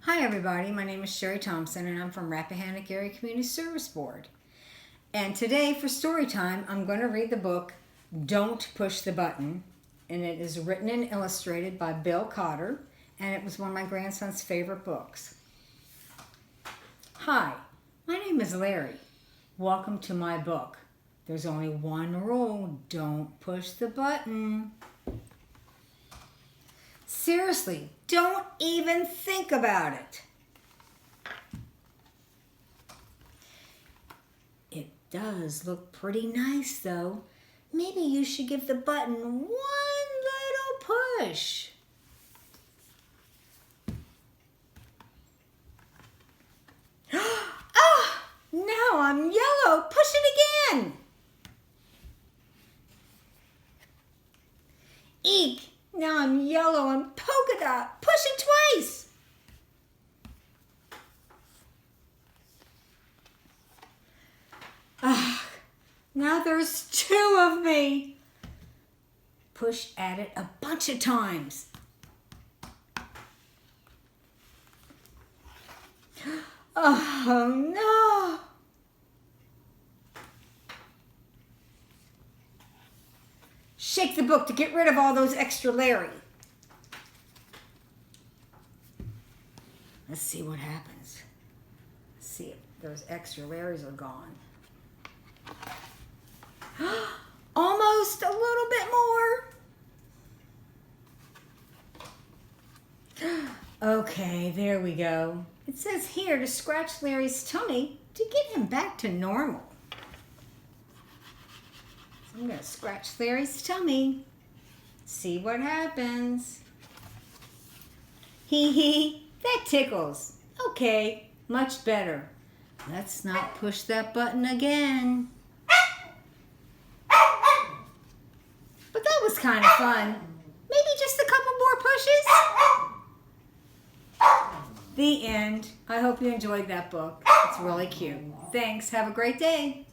Hi everybody, my name is Sherry Thompson and I'm from Rappahannock Area Community Service Board. And today for story time, I'm going to read the book Don't Push the Button. And it is written and illustrated by Bill Cotter, and it was one of my grandson's favorite books. Hi, my name is Larry. Welcome to my book. There's only one rule: don't push the button. Seriously, don't even think about it. It does look pretty nice, though. Maybe you should give the button one little push. Ah, now I'm yellow. Push it again. Eek. Now I'm yellow and polka dot. Push it twice. Ah, now there's two of me. Push at it a bunch of times. Oh no. Shake the book to get rid of all those extra Larry. Let's see what happens. Let's see if those extra Larrys are gone. Almost a little bit more. Okay, there we go. It says here to scratch Larry's tummy to get him back to normal. I'm going to scratch Larry's tummy. See what happens. Hee hee, that tickles. Okay, much better. Let's not push that button again. But that was kind of fun. Maybe just a couple more pushes. The end. I hope you enjoyed that book. It's really cute. Thanks. Have a great day.